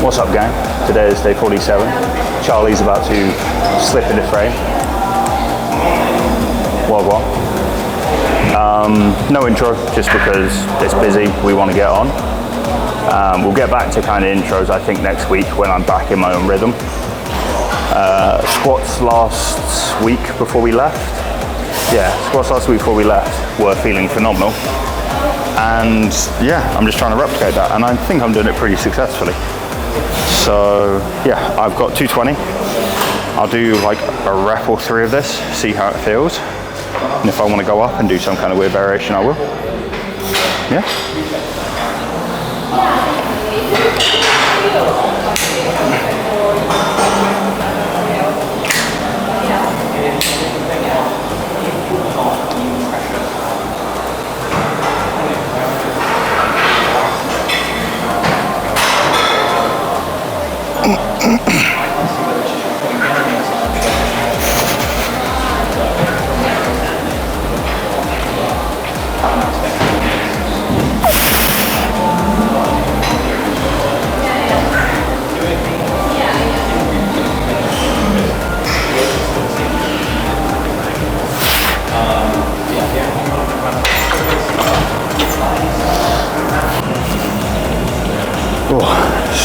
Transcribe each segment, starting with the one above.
What's up, gang? Today is day 47. Charlie's about to slip into frame. What? No intro, just because it's busy, we want to get on. We'll get back to kind of intros, I think, next week when I'm back in my own rhythm. Squats last week before we left. Yeah, squats last week before we left were feeling phenomenal. And yeah, I'm just trying to replicate that, and I think I'm doing it pretty successfully. So yeah, I've got 220. I'll do like a rep or 3 of this, see how it feels. And if I want to go up and do some kind of weird variation, I will. Yeah.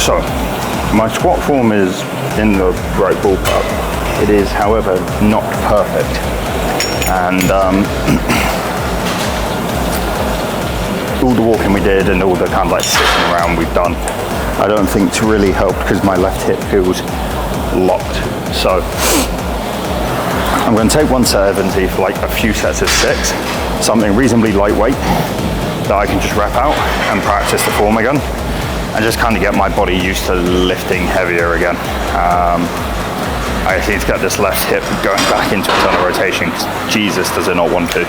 So, my squat form is in the right ballpark. It is, however, not perfect. And all the walking we did and all the kind of like sitting around we've done, I don't think it's really helped because my left hip feels locked. So, I'm going to take one set of NT for like a few sets of 6, something reasonably lightweight that I can just rep out and practice the form again. And just kind of get my body used to lifting heavier again. I just need to get this left hip going back into internal rotation because Jesus does it not want to.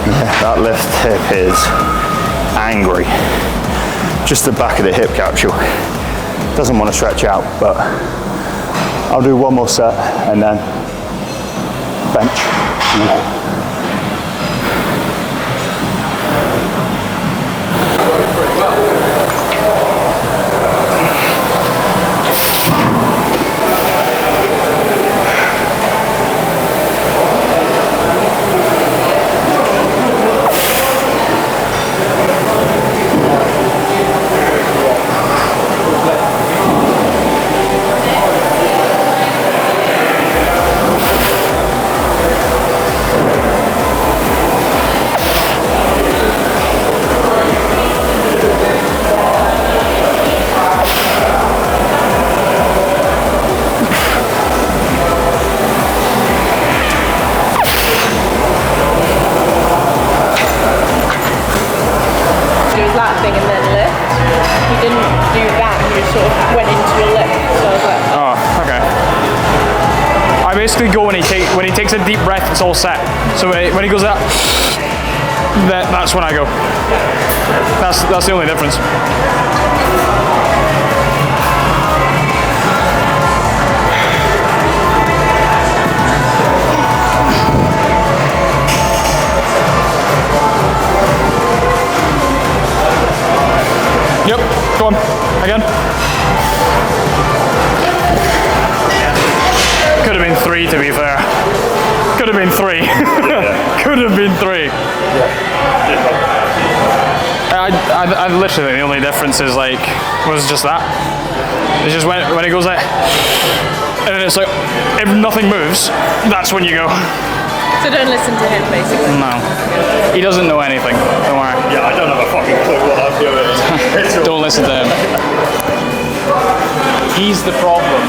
Yeah, that left hip is angry. Just the back of the hip capsule. Doesn't want to stretch out, but I'll do one more set and then bench. Go when he takes a deep breath, it's all set. So when he goes that, that's when I go. That's the only difference. Yep, go on. Again. Could have been 3 to be fair. Could have been 3. Could have been 3. I literally think the only difference is like, was just that. It's just when it goes like, and it's like, if nothing moves, that's when you go. So don't listen to him, basically. No. He doesn't know anything, don't worry. Yeah, I don't have a fucking clue what I'm doing. Don't listen to him. He's the problem.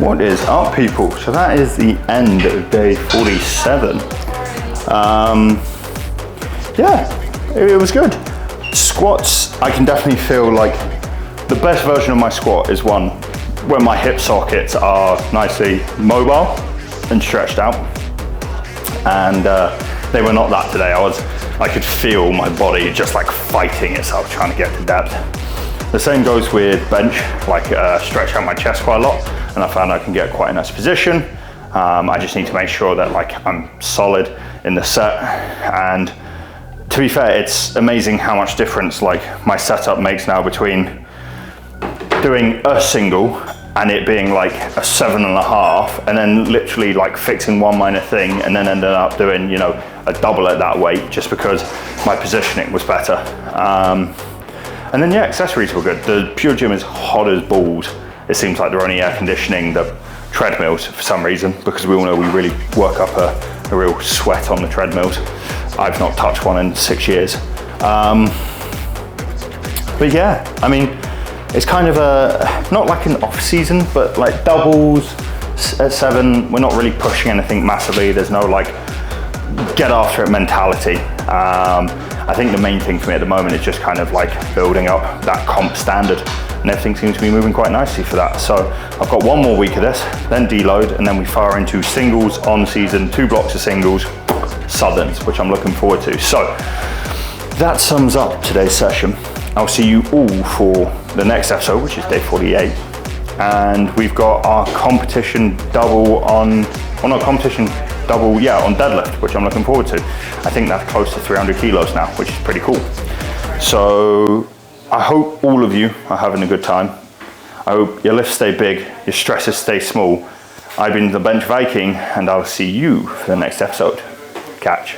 What is up, people? So that is the end of day 47. Yeah, it was good. Squats, I can definitely feel like the best version of my squat is one where my hip sockets are nicely mobile and stretched out. And they were not that today. I could feel my body just like fighting itself, trying to get to depth. The same goes with bench, like stretch out my chest quite a lot, and I found I can get quite a nice position. I just need to make sure that like I'm solid in the set. And to be fair, it's amazing how much difference like my setup makes now between doing a single and it being like a 7.5, and then literally like fixing one minor thing and then ended up doing, you know, a double at that weight just because my positioning was better. And then yeah, accessories were good. The Pure Gym is hot as balls. It seems like they're only air conditioning the treadmills for some reason, because we all know we really work up a real sweat on the treadmills. I've not touched one in 6 years. But yeah, I mean, it's kind of not like an off season, but like doubles at 7, we're not really pushing anything massively. There's no like get after it mentality. I think the main thing for me at the moment is just kind of like building up that comp standard, and everything seems to be moving quite nicely for that. So I've got one more week of this, then deload, and then we fire into singles on season, 2 blocks of singles, southerns, which I'm looking forward to. So that sums up today's session. I'll see you all for the next episode, which is day 48. And we've got our competition double on deadlift, which I'm looking forward to. I think that's close to 300 kilos now, which is pretty cool. So I hope all of you are having a good time. I hope your lifts stay big, your stresses stay small. I've been the Bench Viking, and I'll see you for the next episode. Catch.